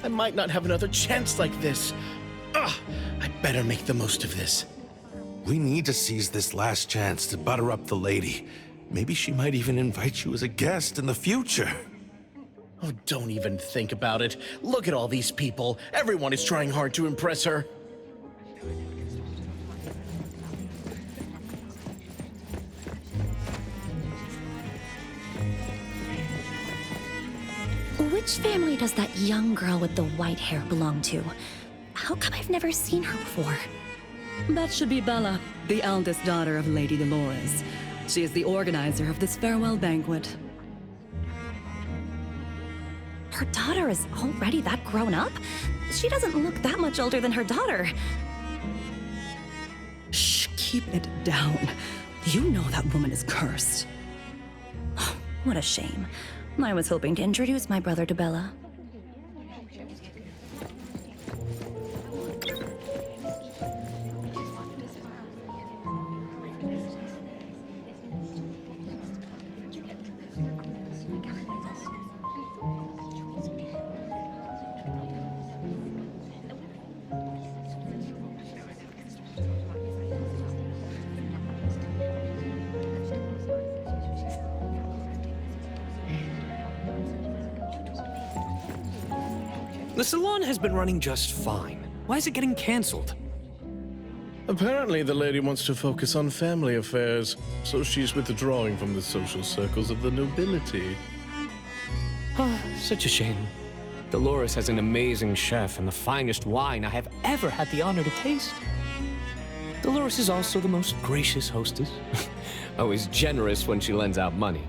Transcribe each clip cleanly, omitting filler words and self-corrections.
might not have another chance like this. Ugh, I better make the most of this. We need to seize this last chance to butter up the lady. Maybe she might even invite you as a guest in the future. Oh, don't even think about it. Look at all these people. Everyone is trying hard to impress her. Which family does that young girl with the white hair belong to? How come I've never seen her before? That should be Bella, the eldest daughter of Lady Dolores. She is the organizer of this farewell banquet. Her daughter is already that grown up? She doesn't look that much older than her daughter. Shh, keep it down. You know that woman is cursed. What a shame. I was hoping to introduce my brother to Bella. The salon has been running just fine. Why is it getting canceled? Apparently, the lady wants to focus on family affairs, so she's withdrawing from the social circles of the nobility. Such a shame. Dolores has an amazing chef and the finest wine I have ever had the honor to taste. Dolores is also the most gracious hostess. Always generous when she lends out money.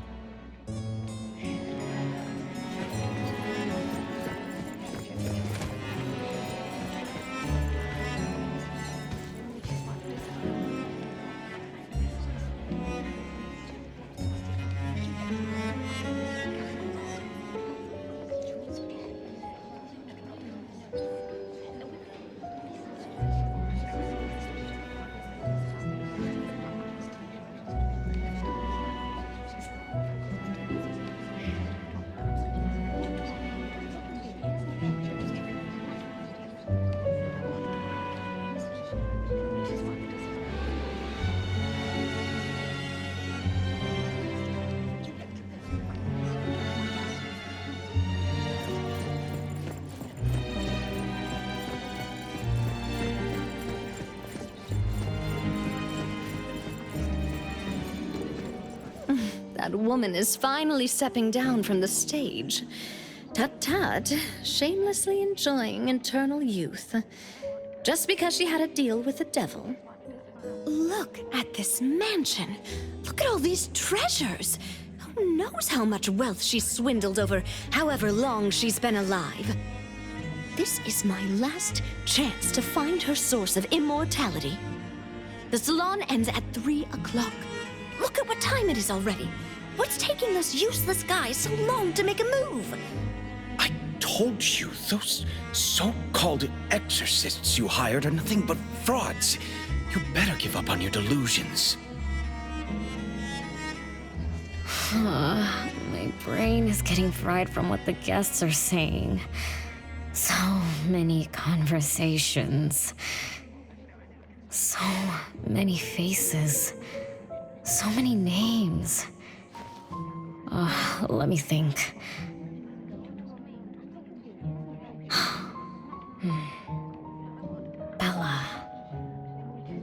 That woman is finally stepping down from the stage. Tut-tut, shamelessly enjoying eternal youth. Just because she had a deal with the devil. Look at this mansion. Look at all these treasures. Who knows how much wealth she's swindled over however long she's been alive. This is my last chance to find her source of immortality. The salon ends at 3 o'clock. Look at what time it is already. What's taking those useless guys so long to make a move? I told you, those so-called exorcists you hired are nothing but frauds. You better give up on your delusions. My brain is getting fried from what the guests are saying. So many conversations. So many faces. So many names. Let me think. Bella.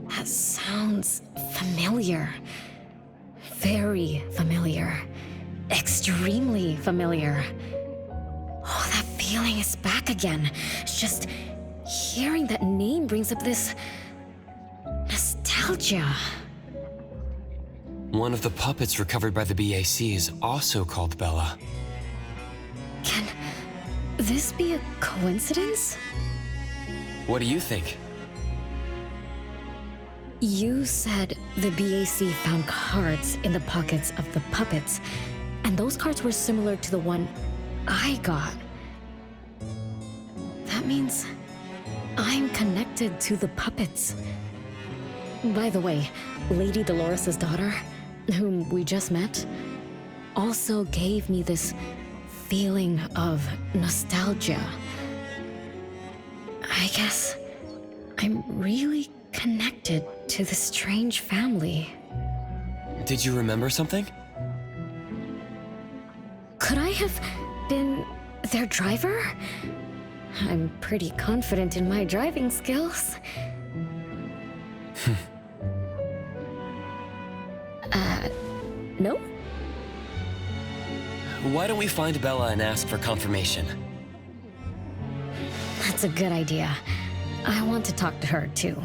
That sounds familiar. Very familiar. Extremely familiar. Oh, that feeling is back again. It's just hearing that name brings up this nostalgia. One of the puppets recovered by the BAC is also called Bella. Can this be a coincidence? What do you think? You said the BAC found cards in the pockets of the puppets, and those cards were similar to the one I got. That means I'm connected to the puppets. By the way, Lady Dolores' daughter, whom we just met, also gave me this feeling of nostalgia. I guess I'm really connected to this strange family. Did you remember something? Could I have been their driver? I'm pretty confident in my driving skills. No? Why don't we find Bella and ask for confirmation? That's a good idea. I want to talk to her, too.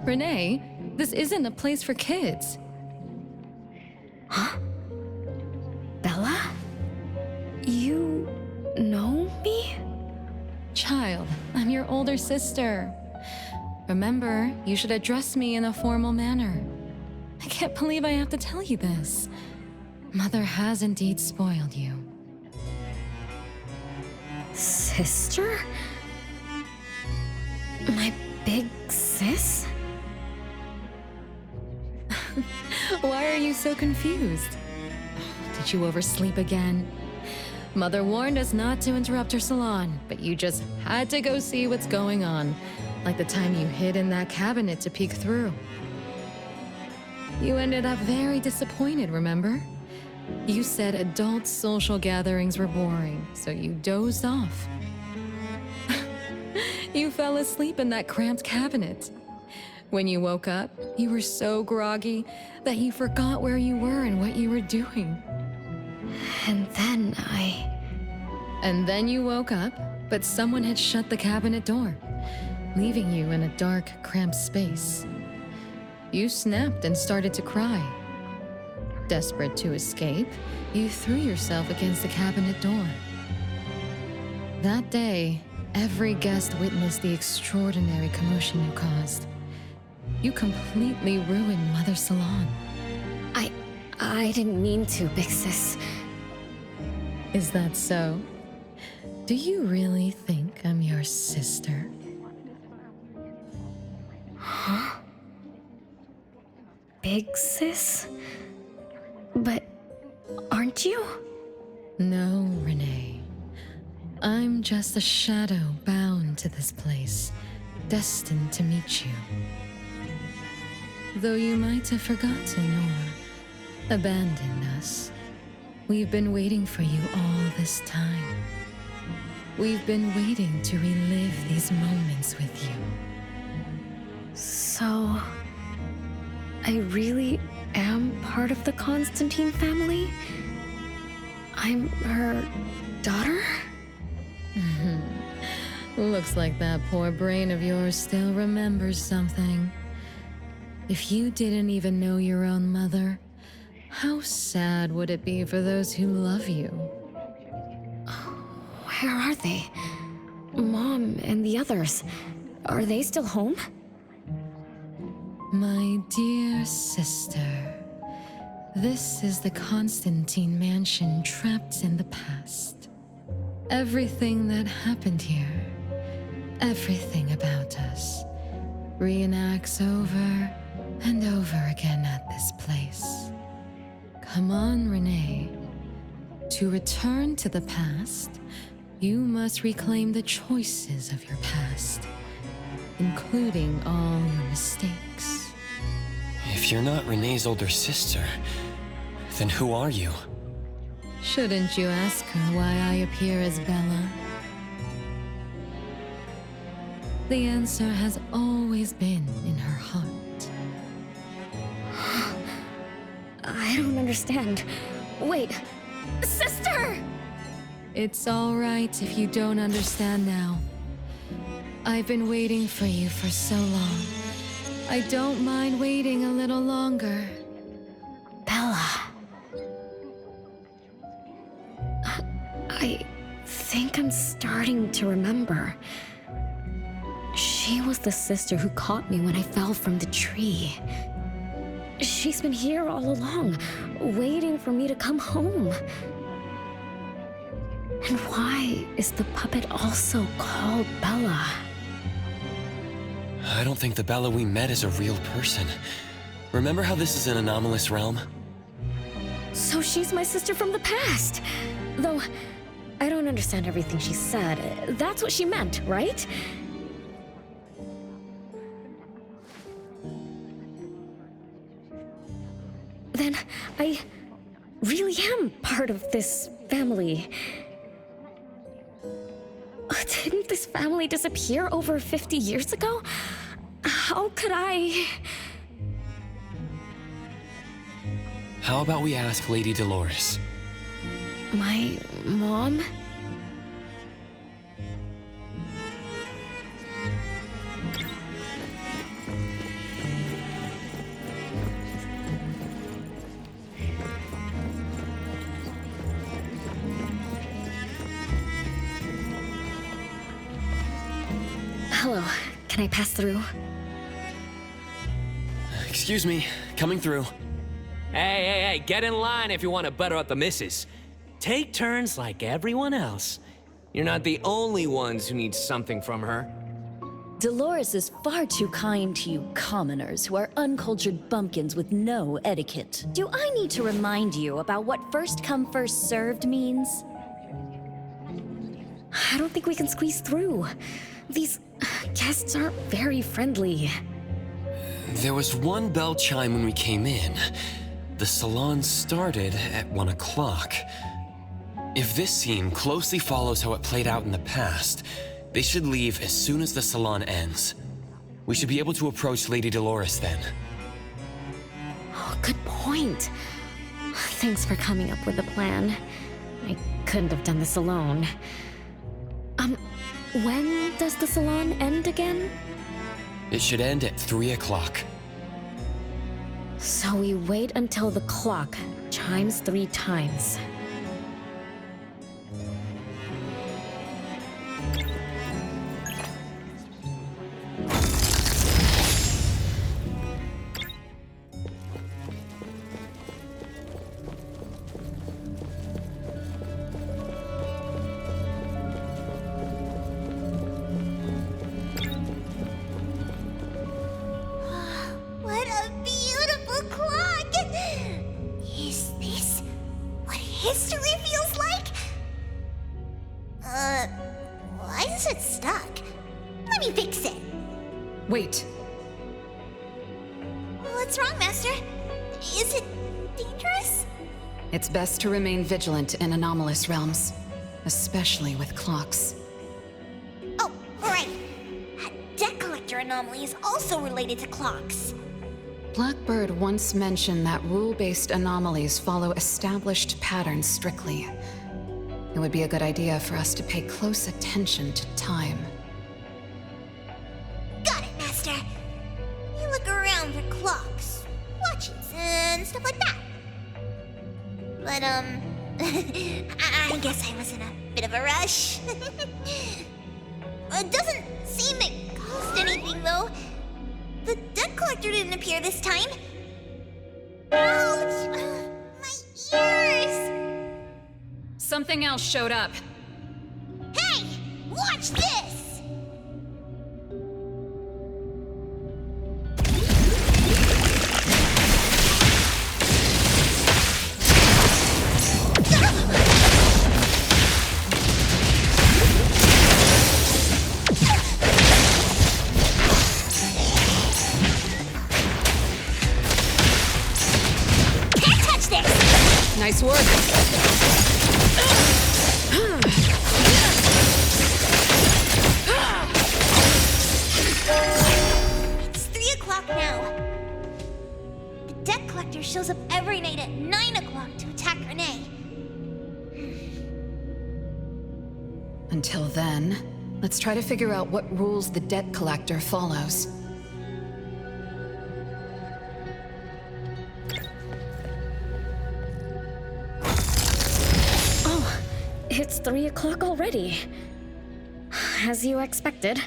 Renee, this isn't a place for kids. Huh? Bella? You know me? Child, I'm your older sister. Remember, you should address me in a formal manner. I can't believe I have to tell you this. Mother has indeed spoiled you. Sister? My big sis? Why are you so confused? Did you oversleep again? Mother warned us not to interrupt her salon, but you just had to go see what's going on. Like the time you hid in that cabinet to peek through. You ended up very disappointed, remember? You said adult social gatherings were boring, so you dozed off. You fell asleep in that cramped cabinet. When you woke up, you were so groggy that you forgot where you were and what you were doing. And then you woke up, but someone had shut the cabinet door, leaving you in a dark, cramped space. You snapped and started to cry. Desperate to escape, you threw yourself against the cabinet door. That day, every guest witnessed the extraordinary commotion you caused. You completely ruined Mother's salon. I didn't mean to, big sis. Is that so? Do you really think I'm your sister? Huh? Big sis? But aren't you? No, Renee. I'm just a shadow bound to this place, destined to meet you. Though you might have forgotten or abandoned us, we've been waiting for you all this time. We've been waiting to relive these moments with you. So, I really am part of the Constantine family? I'm her daughter? Looks like that poor brain of yours still remembers something. If you didn't even know your own mother, how sad would it be for those who love you? Where are they? Mom and the others. Are they still home? My dear sister, this is the Constantine mansion trapped in the past. Everything that happened here, everything about us, reenacts over and over again at this place. Come on, Renee. To return to the past, You must reclaim the choices of your past, including all your mistakes. If you're not Renee's older sister, then who are you? Shouldn't you ask her why I appear as Bella? The answer has always been in her heart. I don't understand. Wait, sister! It's all right if you don't understand now. I've been waiting for you for so long. I don't mind waiting a little longer. Bella. I think I'm starting to remember. She was the sister who caught me when I fell from the tree. She's been here all along, waiting for me to come home. And why is the puppet also called Bella? I don't think the Bella we met is a real person. Remember how this is an anomalous realm? So she's my sister from the past. Though, I don't understand everything she said. That's what she meant, right? Then I really am part of this family. Didn't this family disappear over 50 years ago? How could I... How about we ask Lady Dolores? My mom? Hello, can I pass through? Excuse me, coming through. Hey, get in line if you want to butter up the missus. Take turns like everyone else. You're not the only ones who need something from her. Dolores is far too kind to you commoners who are uncultured bumpkins with no etiquette. Do I need to remind you about what first come first served means? I don't think we can squeeze through. These guests aren't very friendly. There was one bell chime when we came in. The salon started at 1 o'clock. If this scene closely follows how it played out in the past, they should leave as soon as the salon ends. We should be able to approach Lady Dolores then. Oh, good point. Thanks for coming up with a plan. I couldn't have done this alone. When does the salon end again? It should end at 3 o'clock. So we wait until the clock chimes 3 times. What a beautiful clock! Is this what history feels like? Why is it stuck? Let me fix it. Wait. What's wrong, Master? Is it dangerous? It's best to remain vigilant in anomalous realms, especially with clocks. Oh, right. A debt collector anomaly is also related to clocks. Blackbird once mentioned that rule-based anomalies follow established patterns strictly. It would be a good idea for us to pay close attention to time. Got it, Master. You look around for clocks, watches, and stuff like that. But, I guess I was in a bit of a rush. It doesn't seem it cost anything, though. The debt collector didn't appear this time. Ouch! My ears! Something else showed up. Hey! Watch this! Nice work. It's 3 o'clock now. The debt collector shows up every night at 9 o'clock to attack Renee. Until then, let's try to figure out what rules the debt collector follows. Oh, it's 3 o'clock already. As you expected,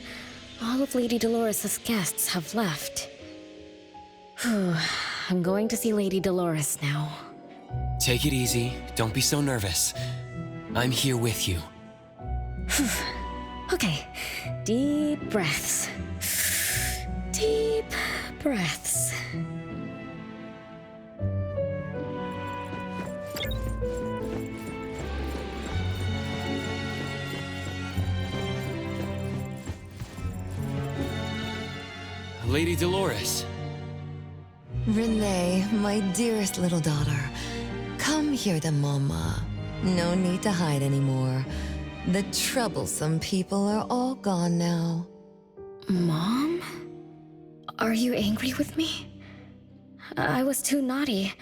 all of Lady Dolores' guests have left. Whew, I'm going to see Lady Dolores now. Take it easy. Don't be so nervous. I'm here with you. Okay, deep breaths. Deep breaths. Lady Dolores. Renee, my dearest little daughter, come here to Mama. No need to hide anymore. The troublesome people are all gone now. Mom? Are you angry with me? I was too naughty.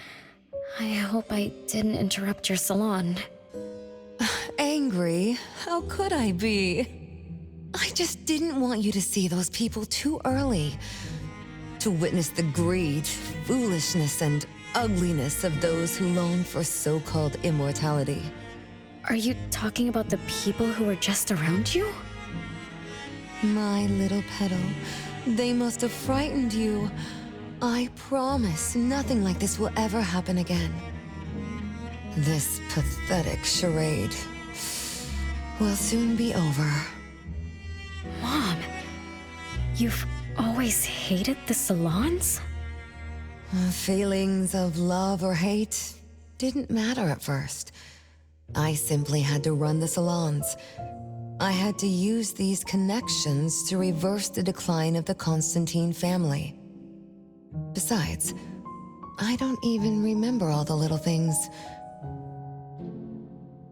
I hope I didn't interrupt your salon. Angry? How could I be? I just didn't want you to see those people too early. To witness the greed, foolishness, and ugliness of those who long for so-called immortality. Are you talking about the people who were just around you? My little petal, they must have frightened you. I promise nothing like this will ever happen again. This pathetic charade will soon be over. Mom, you've always hated the salons? Feelings of love or hate didn't matter at first. I simply had to run the salons. I had to use these connections to reverse the decline of the Constantine family. Besides, I don't even remember all the little things.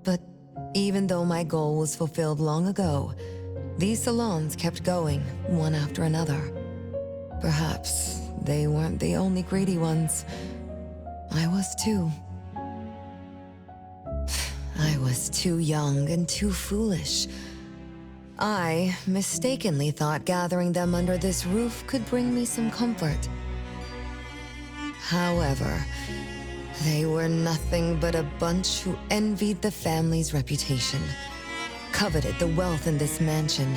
But even though my goal was fulfilled long ago, these salons kept going, one after another. Perhaps they weren't the only greedy ones. I was too. I was too young and too foolish. I mistakenly thought gathering them under this roof could bring me some comfort. However, they were nothing but a bunch who envied the family's reputation, coveted the wealth in this mansion,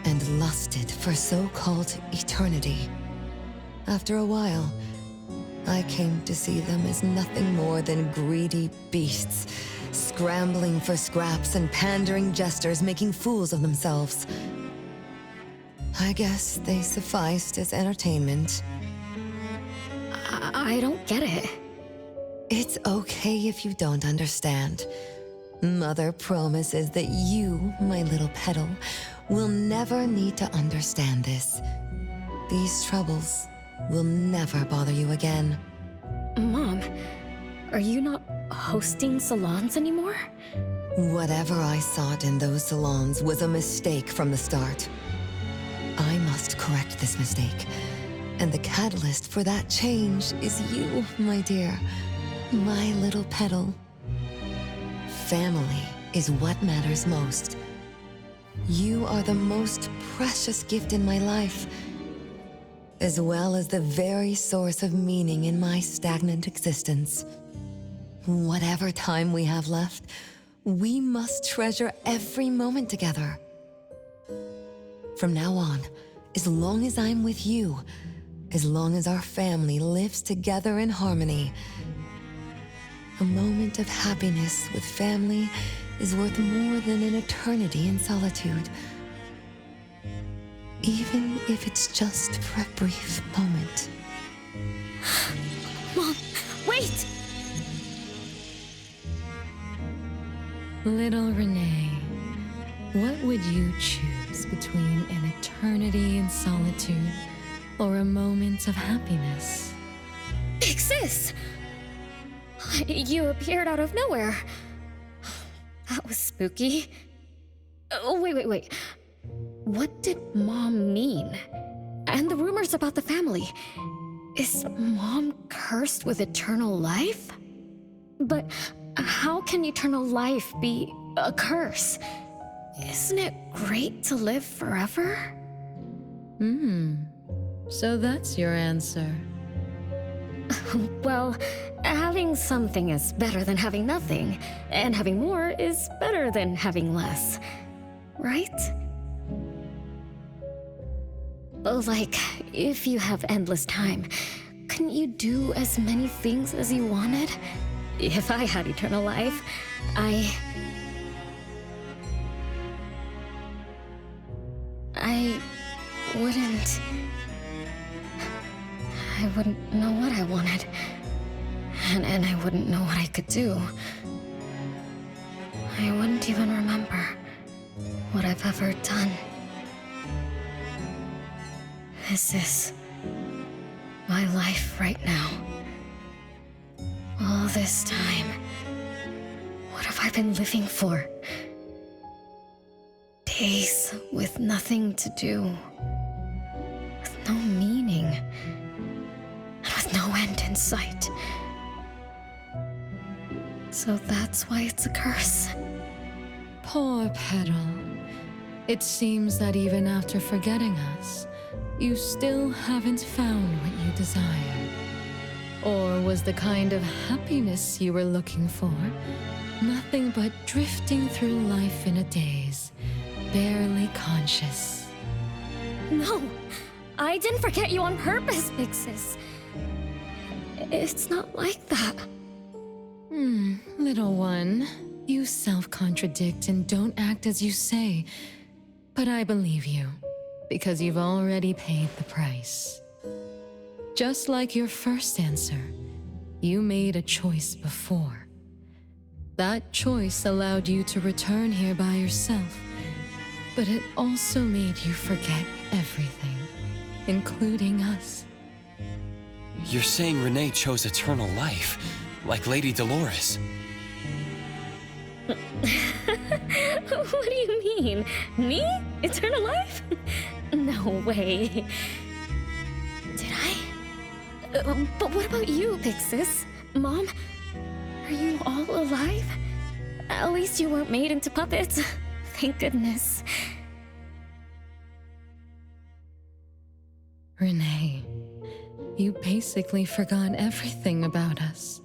and lusted for so-called eternity. After a while, I came to see them as nothing more than greedy beasts, scrambling for scraps and pandering jesters making fools of themselves. I guess they sufficed as entertainment. I don't get it. It's okay if you don't understand. Mother promises that you, my little petal, will never need to understand this. These troubles will never bother you again. Mom, are you not hosting salons anymore? Whatever I sought in those salons was a mistake from the start. I must correct this mistake. And the catalyst for that change is you, my dear. My little petal. Family is what matters most. You are the most precious gift in my life, as well as the very source of meaning in my stagnant existence. Whatever time we have left, we must treasure every moment together. From now on, as long as I'm with you, as long as our family lives together in harmony, a moment of happiness with family is worth more than an eternity in solitude. Even if it's just for a brief moment. Mom, wait! Little Renee, what would you choose between an eternity in solitude or a moment of happiness? Big sis! You appeared out of nowhere. That was spooky. Oh, wait. What did Mom mean? And the rumors about the family. Is Mom cursed with eternal life? But how can eternal life be a curse? Isn't it great to live forever? So that's your answer. Well, having something is better than having nothing, and having more is better than having less. Right? Like, if you have endless time, couldn't you do as many things as you wanted? If I had eternal life, I wouldn't know what I wanted. And I wouldn't know what I could do. I wouldn't even remember what I've ever done. This is my life right now. All this time. What have I been living for? Days with nothing to do. With no meaning. And with no end in sight. So that's why it's a curse. Poor Petal. It seems that even after forgetting us, you still haven't found what you desire. Or was the kind of happiness you were looking for nothing but drifting through life in a daze, barely conscious? No, I didn't forget you on purpose, Pixis. It's not like that. Little one, you self-contradict and don't act as you say. But I believe you, because you've already paid the price. Just like your first answer, you made a choice before. That choice allowed you to return here by yourself, but it also made you forget everything, including us. You're saying Renee chose eternal life, like Lady Dolores. What do you mean? Me? Eternal life? No way. Did I? But what about you, Pixis? Mom? Are you all alive? At least you weren't made into puppets. Thank goodness. Renee, you basically forgot everything about us.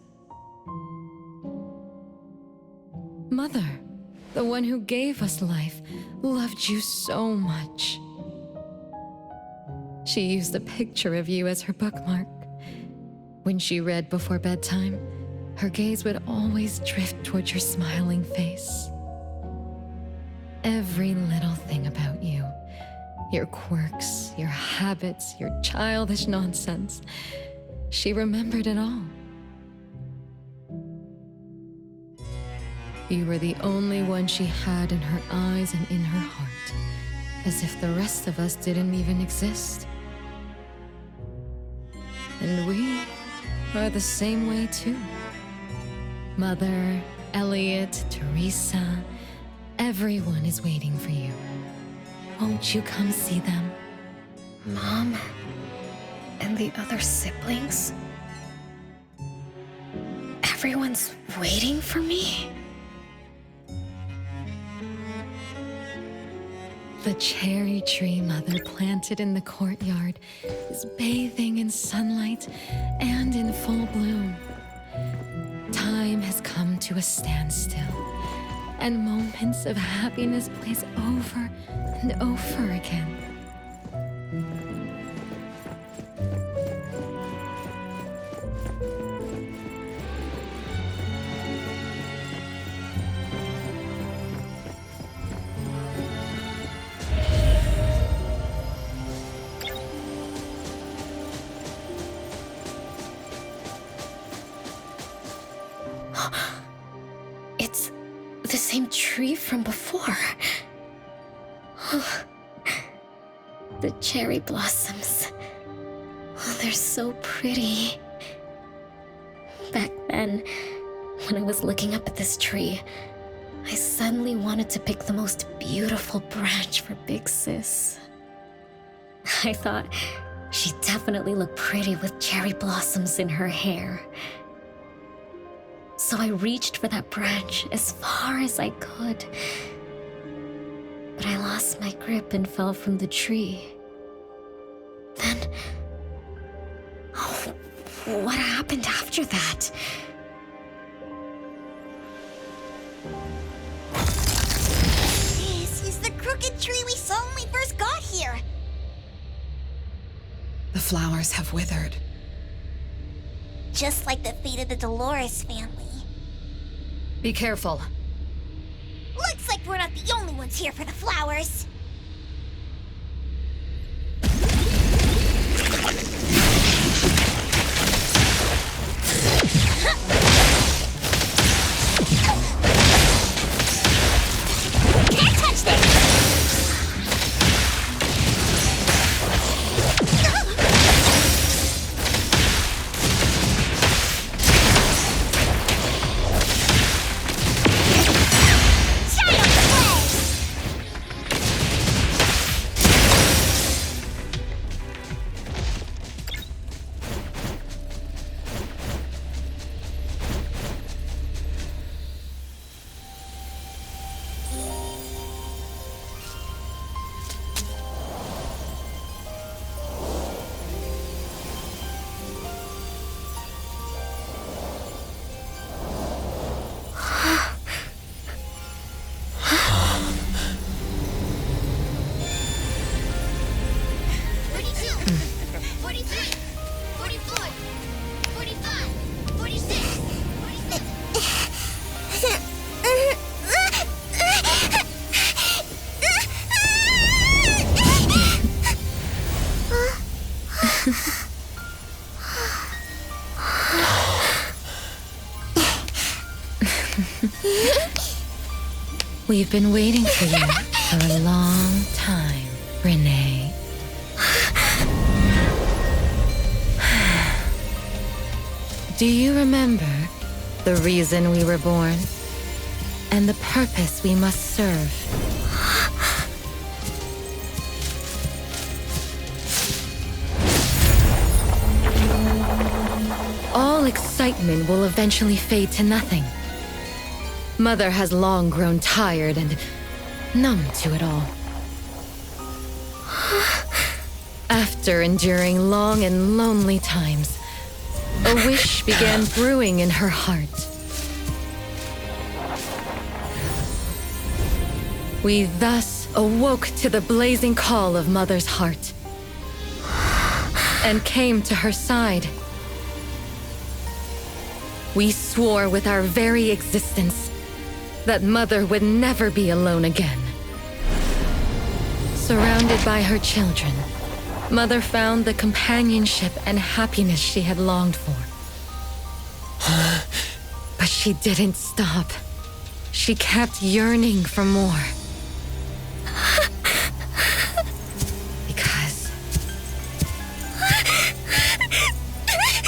Mother, the one who gave us life, loved you so much. She used a picture of you as her bookmark. When she read before bedtime, her gaze would always drift towards your smiling face. Every little thing about you, your quirks, your habits, your childish nonsense, she remembered it all. You were the only one she had in her eyes and in her heart, as if the rest of us didn't even exist. And we are the same way too. Mother, Elliot, Teresa, everyone is waiting for you. Won't you come see them? Mom? And the other siblings? Everyone's waiting for me? The cherry tree Mother planted in the courtyard is bathing in sunlight and in full bloom. Time has come to a standstill, and moments of happiness blaze over and over again. It's the same tree from before. The cherry blossoms. Oh, they're so pretty. Back then, when I was looking up at this tree, I suddenly wanted to pick the most beautiful branch for Big Sis. I thought she'd definitely look pretty with cherry blossoms in her hair. So I reached for that branch as far as I could. But I lost my grip and fell from the tree. Then... oh, what happened after that? This is the crooked tree we saw when we first got here. The flowers have withered. Just like the fate of the Dolores family. Be careful. Looks like we're not the only ones here for the flowers. Can't touch this! We've been waiting for you for a long time, Renee. Do you remember the reason we were born? And the purpose we must serve? All excitement will eventually fade to nothing. Mother has long grown tired and numb to it all. After enduring long and lonely times, a wish began brewing in her heart. We thus awoke to the blazing call of Mother's heart and came to her side. We swore with our very existence that Mother would never be alone again. Surrounded by her children, Mother found the companionship and happiness she had longed for. But she didn't stop. She kept yearning for more. Because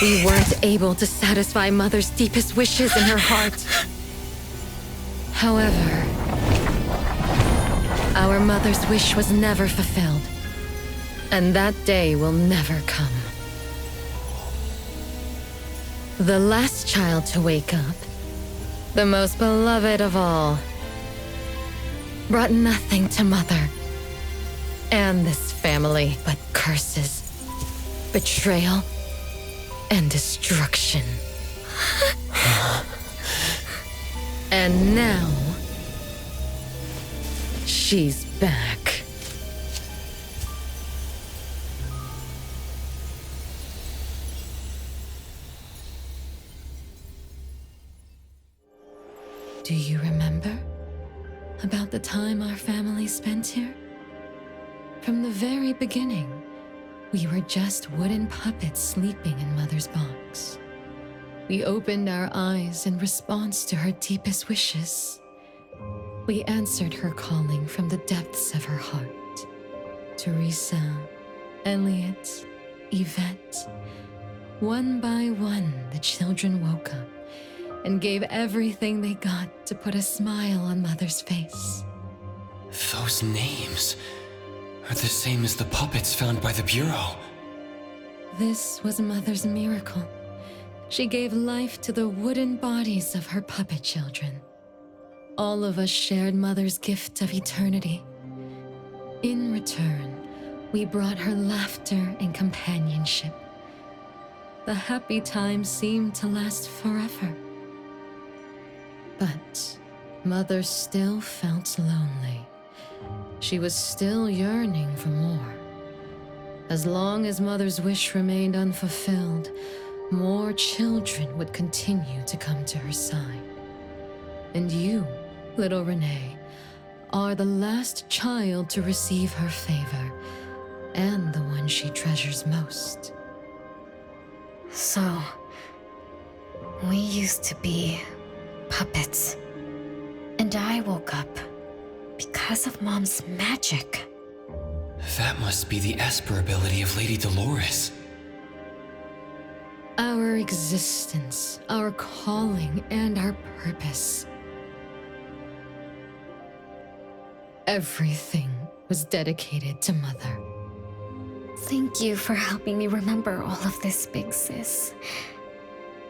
we weren't able to satisfy Mother's deepest wishes in her heart. However, our mother's wish was never fulfilled, and that day will never come. The last child to wake up, the most beloved of all, brought nothing to Mother and this family but curses, betrayal, and destruction. And now, she's back. Do you remember about the time our family spent here? From the very beginning, we were just wooden puppets sleeping in Mother's box. We opened our eyes in response to her deepest wishes. We answered her calling from the depths of her heart. Teresa, Elliot, Yvette. One by one, the children woke up and gave everything they got to put a smile on Mother's face. Those names are the same as the puppets found by the Bureau. This was Mother's miracle. She gave life to the wooden bodies of her puppet children. All of us shared Mother's gift of eternity. In return, we brought her laughter and companionship. The happy times seemed to last forever. But Mother still felt lonely. She was still yearning for more. As long as Mother's wish remained unfulfilled, more children would continue to come to her side. And you, little Renee, are the last child to receive her favor, and the one she treasures most. So, we used to be puppets. And I woke up because of Mom's magic. That must be the Esper ability of Lady Dolores. Our existence, our calling, and our purpose. Everything was dedicated to Mother. Thank you for helping me remember all of this, Big Sis.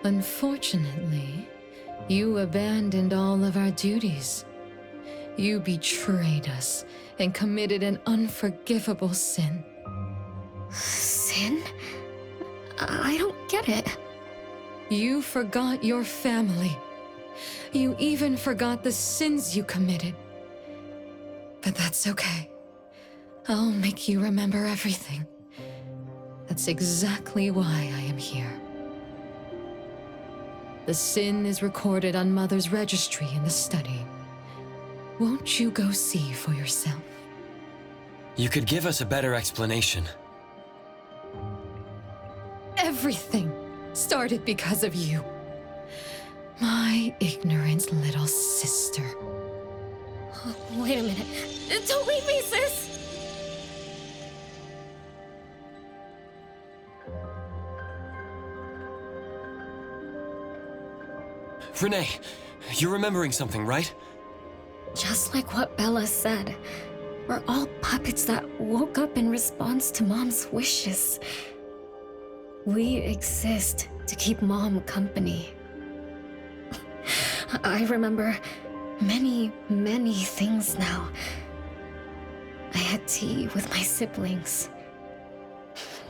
Unfortunately, you abandoned all of our duties. You betrayed us and committed an unforgivable sin. Sin? I don't get it. You forgot your family. You even forgot the sins you committed. But that's okay. I'll make you remember everything. That's exactly why I am here. The sin is recorded on Mother's registry in the study. Won't you go see for yourself? You could give us a better explanation. Everything started because of you. My ignorant little sister. Oh, wait a minute. Don't leave me, sis! Renee, you're remembering something, right? Just like what Bella said, we're all puppets that woke up in response to Mom's wishes. We exist to keep Mom company. I remember many, many things now. I had tea with my siblings.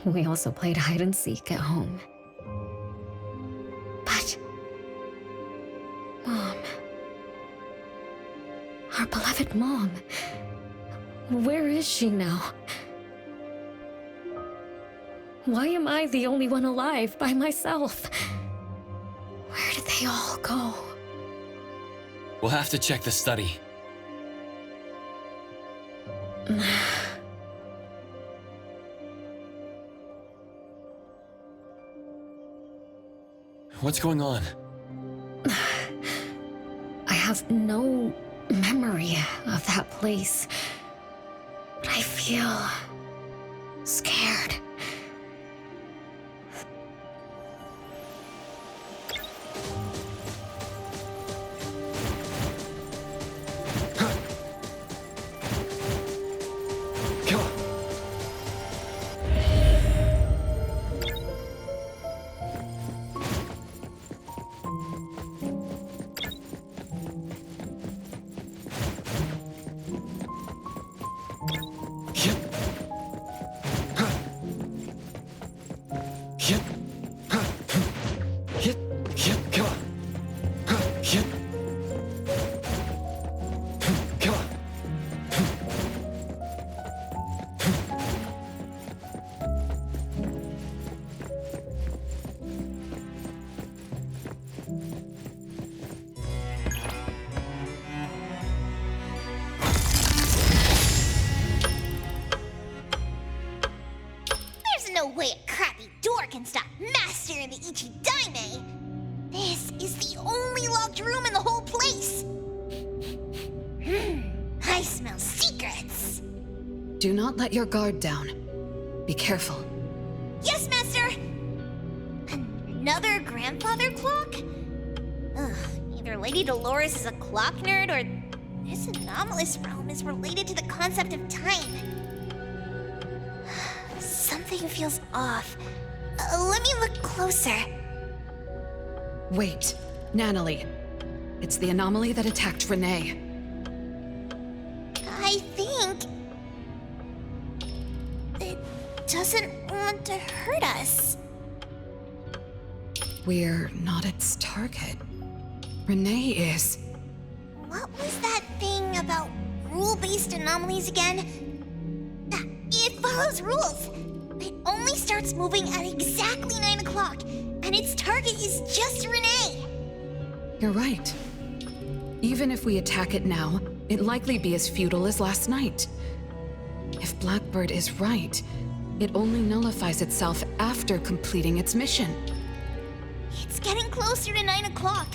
We also played hide and seek at home. But Mom, our beloved Mom, where is she now? Why am I the only one alive by myself? Where did they all go? We'll have to check the study. What's going on? I have no memory of that place, but I feel scared. No way a crappy door can stop Master and the Ichidaime! This is the only locked room in the whole place! I smell secrets! Do not let your guard down. Be careful. Yes, Master! Another grandfather clock? Ugh, either Lady Dolores is a clock nerd or this anomalous realm is related to the concept of time. Something feels off. Let me look closer. Wait, Natalie. It's the anomaly that attacked Renee. I think it doesn't want to hurt us. We're not its target. Renee is. What was that thing about rule-based anomalies again? It follows rules. It only starts moving at exactly 9 o'clock, and its target is just Renee. You're right. Even if we attack it now, it'd likely be as futile as last night. If Blackbird is right, it only nullifies itself after completing its mission. It's getting closer to 9 o'clock.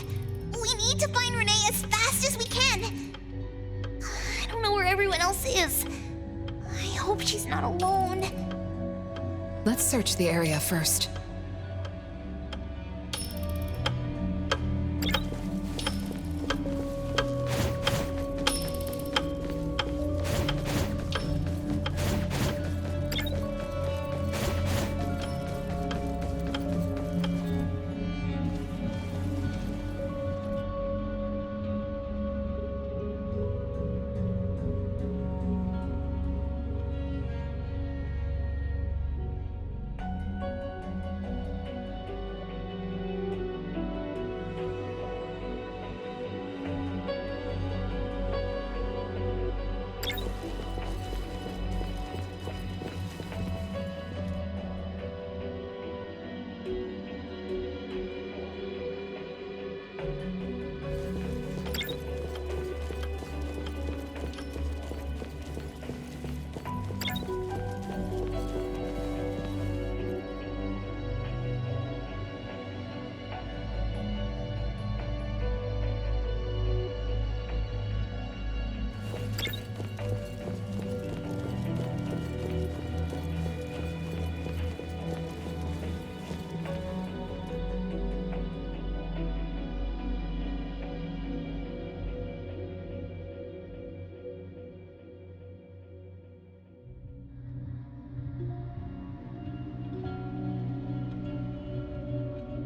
We need to find Renee as fast as we can. I don't know where everyone else is. I hope she's not alone. Let's search the area first.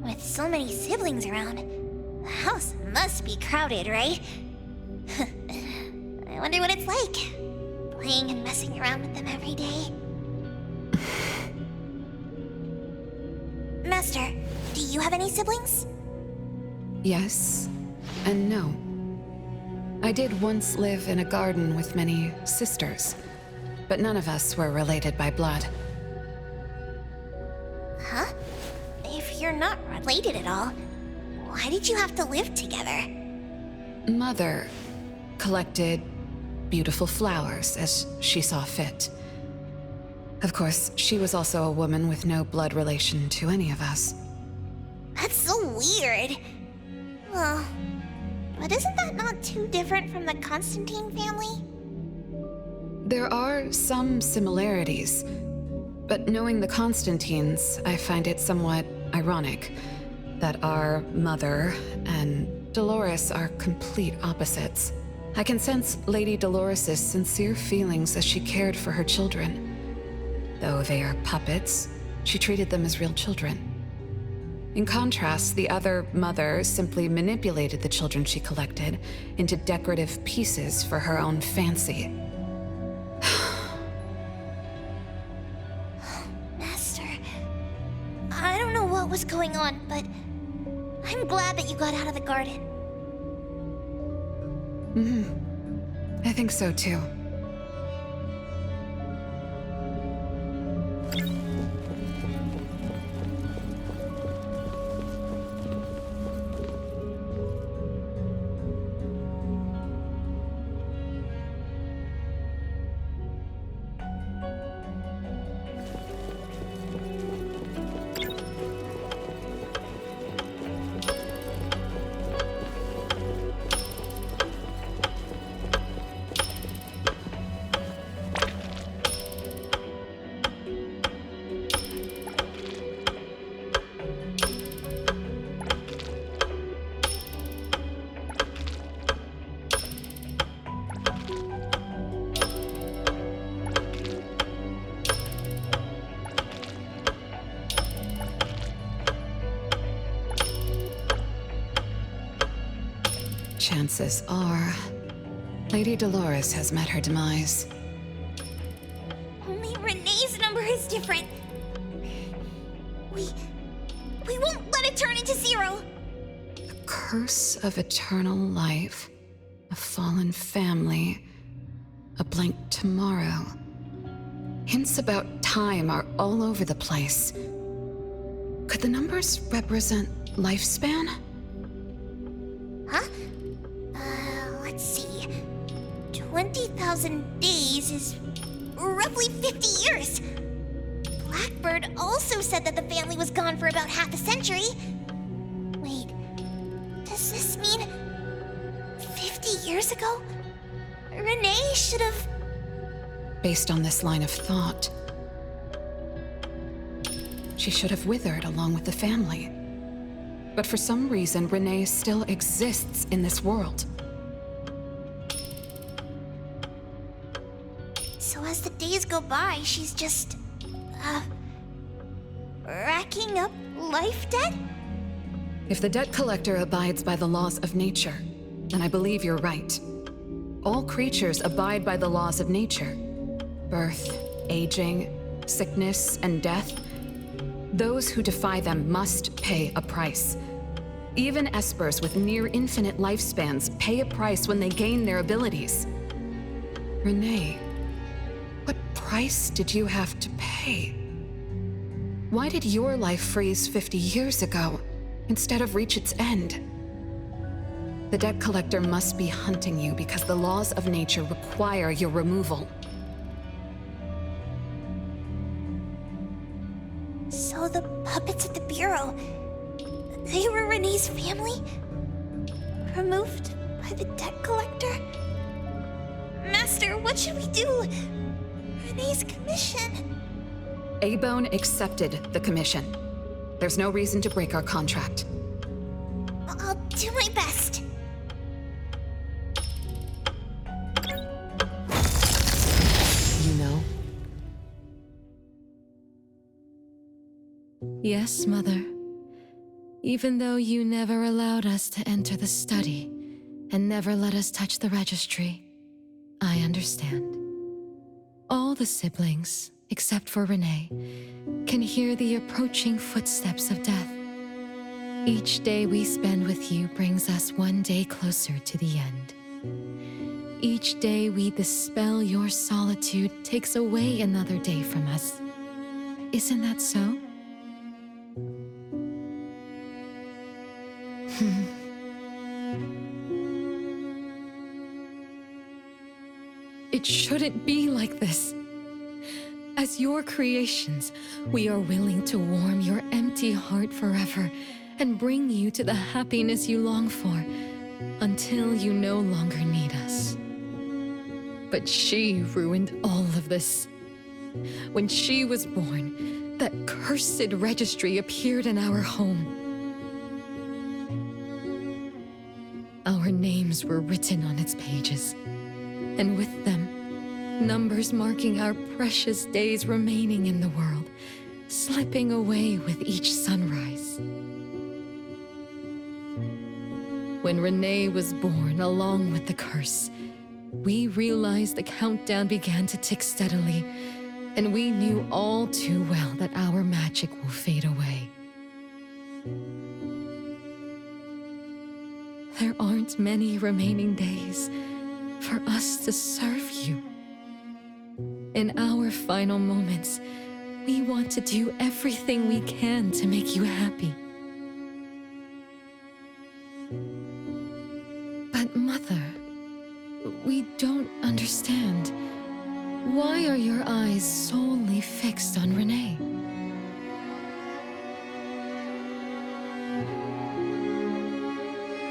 With so many siblings around, the house must be crowded, right? I wonder what it's like, playing and messing around with them every day. Master, do you have any siblings? Yes and no. I did once live in a garden with many sisters, but none of us were related by blood. Huh? If you're not related at all, why did you have to live together? Mother collected beautiful flowers as she saw fit. Of course, she was also a woman with no blood relation to any of us. That's so weird. Well, but isn't that not too different from the Constantine family? There are some similarities, but knowing the Constantines, I find it somewhat ironic that our mother and Dolores are complete opposites. I can sense Lady Dolores' sincere feelings as she cared for her children. Though they are puppets, she treated them as real children. In contrast, the other mother simply manipulated the children she collected into decorative pieces for her own fancy. Master, I don't know what was going on, but I'm glad that you got out of the garden. I think so too. chances are Lady Dolores has met her demise. Only Renee's number is different. We won't let it turn into zero. The curse of eternal life, a fallen family, a blank tomorrow. Hints about time are all over the place. Could the numbers represent lifespan? Huh? Let's see. 20,000 days is roughly 50 years. Blackbird also said that the family was gone for about half a century. Wait, does this mean 50 years ago? Renee should have... Based on this line of thought, she should have withered along with the family. But for some reason, Renee still exists in this world. So as the days go by, she's just... racking up life debt? If the debt collector abides by the laws of nature, then I believe you're right. All creatures abide by the laws of nature. Birth, aging, sickness, and death. Those who defy them must pay a price. Even espers with near-infinite lifespans pay a price when they gain their abilities. Renee, what price did you have to pay? Why did your life freeze 50 years ago, instead of reach its end? The debt collector must be hunting you because the laws of nature require your removal. So the puppets at the Bureau, they were Renee's family? Removed by the debt collector? Master, what should we do? Renee's commission. A-Bone accepted the commission. There's no reason to break our contract. I'll do my best. You know? Yes, Mother. Even though you never allowed us to enter the study and never let us touch the registry, I understand. All the siblings, except for Renee, can hear the approaching footsteps of death. Each day we spend with you brings us one day closer to the end. Each day we dispel your solitude takes away another day from us. Isn't that so? It shouldn't be like this. As your creations, we are willing to warm your empty heart forever and bring you to the happiness you long for until you no longer need us. But she ruined all of this. When she was born, that cursed registry appeared in our home. Our names were written on its pages, and with them, numbers marking our precious days remaining in the world, slipping away with each sunrise. When Renee was born along with the curse, we realized the countdown began to tick steadily, and we knew all too well that our magic will fade away. There aren't many remaining days for us to serve you. In our final moments, we want to do everything we can to make you happy. But Mother, we don't understand. Why are your eyes solely fixed on Renee?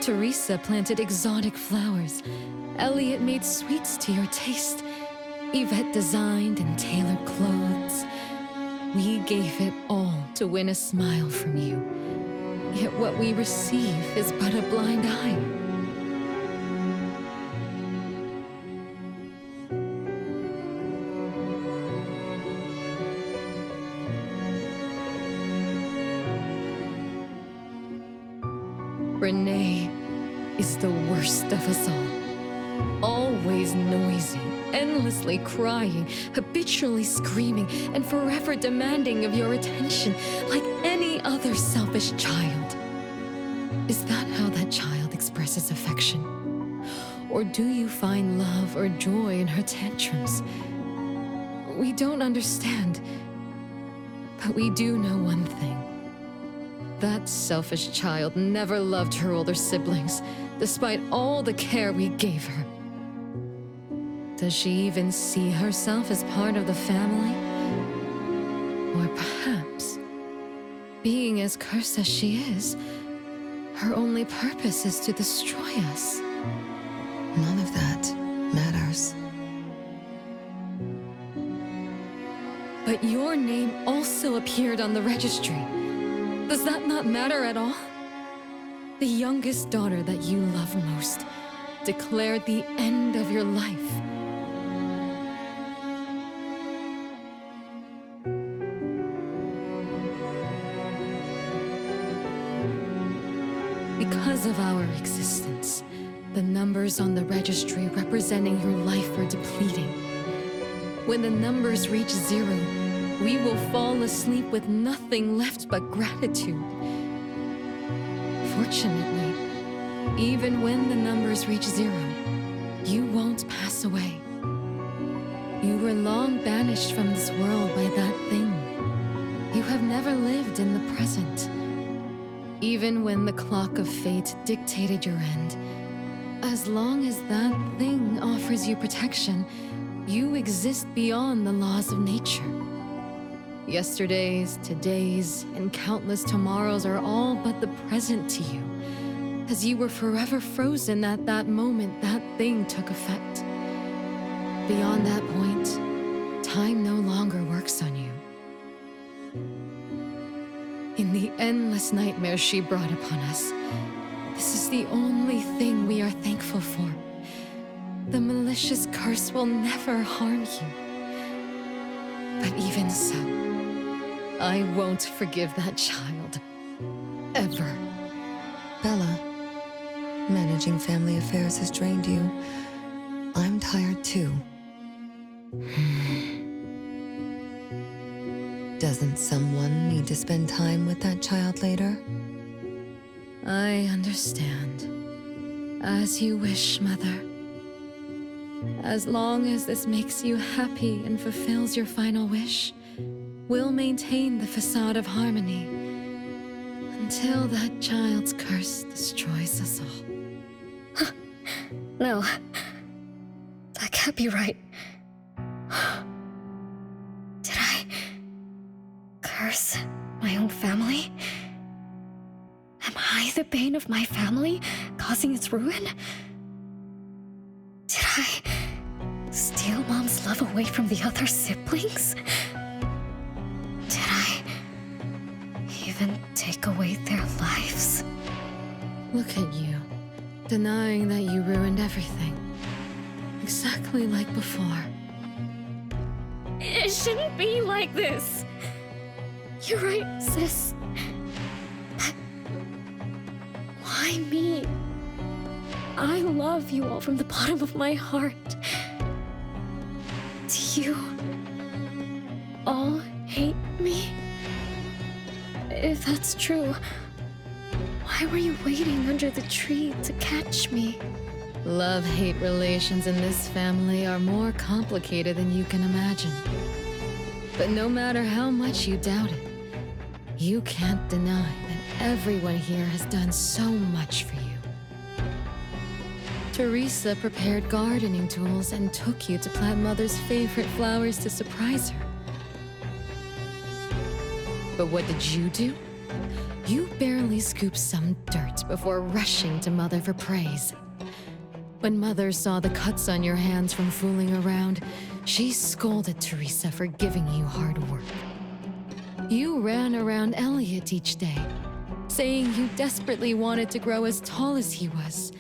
Teresa planted exotic flowers. Elliot made sweets to your taste. Yvette designed and tailored clothes. We gave it all to win a smile from you. Yet what we receive is but a blind eye. Renee, is the worst of us all. Always noisy, endlessly crying, habitually screaming, and forever demanding of your attention like any other selfish child. Is that how that child expresses affection? Or do you find love or joy in her tantrums? We don't understand, but we do know one thing. That selfish child never loved her older siblings, despite all the care we gave her. Does she even see herself as part of the family? Or perhaps, being as cursed as she is, her only purpose is to destroy us. None of that matters. But your name also appeared on the registry. Does that not matter at all? The youngest daughter that you love most declared the end of your life. Because of our existence, the numbers on the registry representing your life are depleting. When the numbers reach 0, we will fall asleep with nothing left but gratitude. Fortunately, even when the numbers reach 0, you won't pass away. You were long banished from this world by that thing. You have never lived in the present. Even when the clock of fate dictated your end, as long as that thing offers you protection, you exist beyond the laws of nature. Yesterdays, todays, and countless tomorrows are all but the present to you, as you were forever frozen at that moment that thing took effect. Beyond that point, time no longer works on you. In the endless nightmares she brought upon us, this is the only thing we are thankful for. The malicious curse will never harm you. But even so, I won't forgive that child. Ever. Bella, managing family affairs has drained you. I'm tired too. Doesn't someone need to spend time with that child later? I understand. As you wish, Mother. As long as this makes you happy and fulfills your final wish, we'll maintain the facade of harmony until that child's curse destroys us all. No. That can't be right. Did I curse my own family? Am I the bane of my family, causing its ruin? Did I steal Mom's love away from the other siblings? Did I even take away their lives? Look at you, denying that you ruined everything. Exactly like before. It shouldn't be like this. You're right, sis. But why me? I love you all from the bottom of my heart. Do you all hate me? If that's true, why were you waiting under the tree to catch me? Love-hate relations in this family are more complicated than you can imagine. But no matter how much you doubt it, you can't deny that everyone here has done so much for you. Teresa prepared gardening tools and took you to plant Mother's favorite flowers to surprise her. But what did you do? You barely scooped some dirt before rushing to Mother for praise. When Mother saw the cuts on your hands from fooling around, she scolded Teresa for giving you hard work. You ran around Elliot each day, saying you desperately wanted to grow as tall as he was,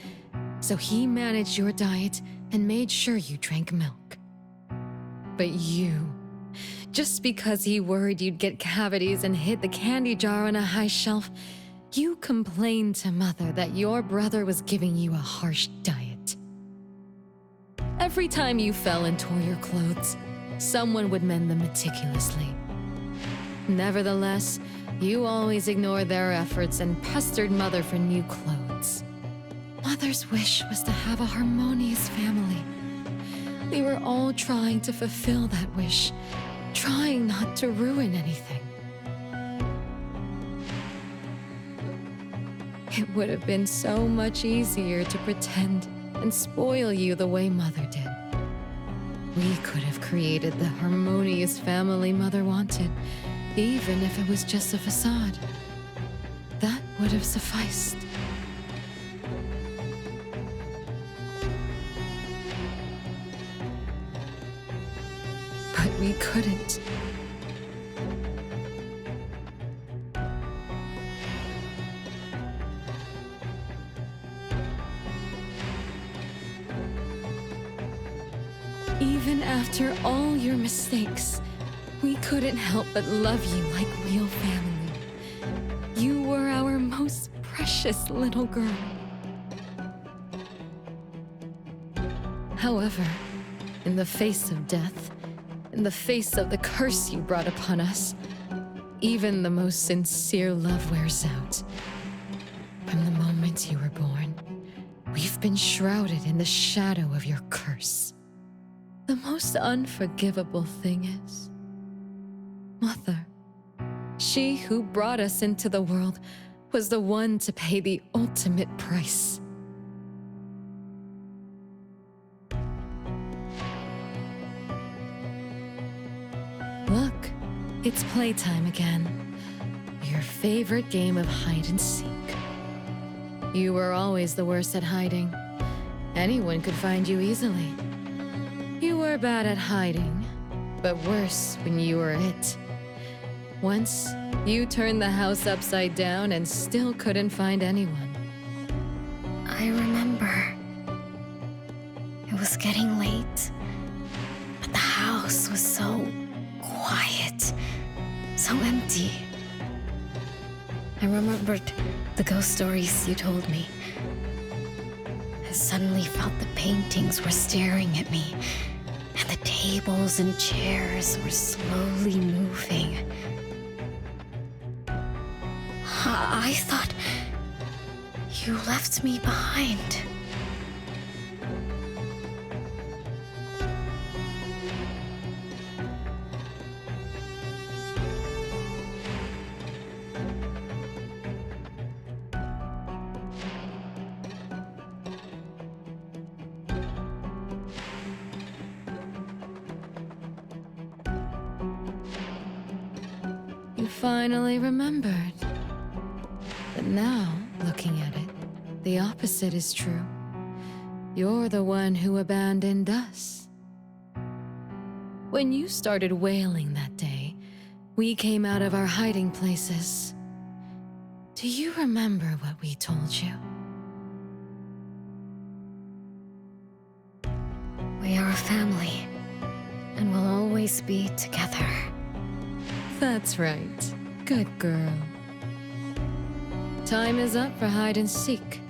so he managed your diet and made sure you drank milk. But you, just because he worried you'd get cavities and hid the candy jar on a high shelf, You complained to Mother that your brother was giving you a harsh diet. Every time you fell and tore your clothes, someone would mend them meticulously. Nevertheless, you always ignored their efforts and pestered Mother for new clothes. Mother's wish was to have a harmonious family. We were all trying to fulfill that wish, trying not to ruin anything. It would have been so much easier to pretend and spoil you the way Mother did. We could have created the harmonious family Mother wanted, even if it was just a facade. That would have sufficed. But we couldn't. Even after all your mistakes, we couldn't help but love you like real family. You were our most precious little girl. However, in the face of death, in the face of the curse you brought upon us, even the most sincere love wears out. From the moment you were born, we've been shrouded in the shadow of your curse. The most unforgivable thing is, Mother, she who brought us into the world, was the one to pay the ultimate price. Look, it's playtime again. Your favorite game of hide and seek. You were always the worst at hiding. Anyone could find you easily. You were bad at hiding, but worse when you were it. Once, you turned the house upside down and still couldn't find anyone. I remember. It was getting late, but the house was so quiet, so empty. I remembered the ghost stories you told me. I suddenly felt the paintings were staring at me, and the tables and chairs were slowly moving. I thought you left me behind. You finally remembered. But now, looking at it, the opposite is true. You're the one who abandoned us. When you started wailing that day, we came out of our hiding places. Do you remember what we told you? We are a family, and we'll always be together. That's right. Good girl. Time is up for hide and seek.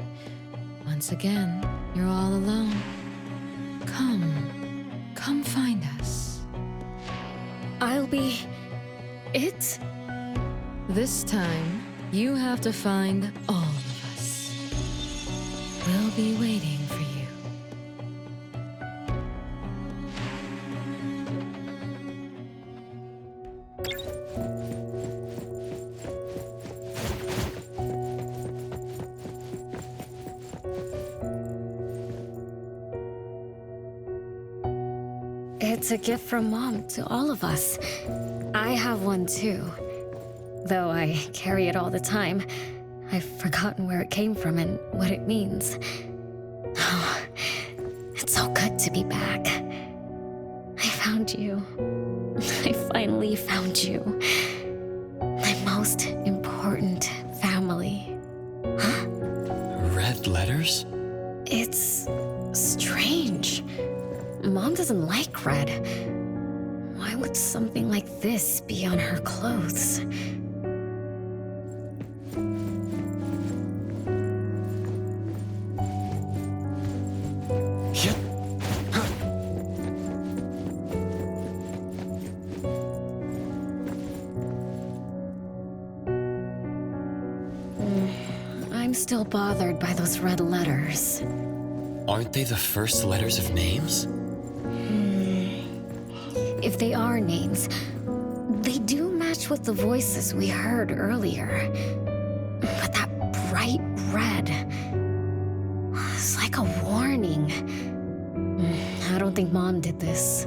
Once again, you're all alone. Come find us. I'll be it? This time, you have to find all of us. We'll be waiting for you. It's a gift from Mom to all of us. I have one too. Though I carry it all the time, I've forgotten where it came from and what it means. Oh, it's so good to be back. I found you. I finally found you. My most important family. Huh? Red letters? It's strange. Mom doesn't like red. Why would something like this be on her clothes? I'm still bothered by those red letters. Aren't they the first letters of names? If they are names, they do match with the voices we heard earlier. But that bright red, it's like a warning. I don't think Mom did this.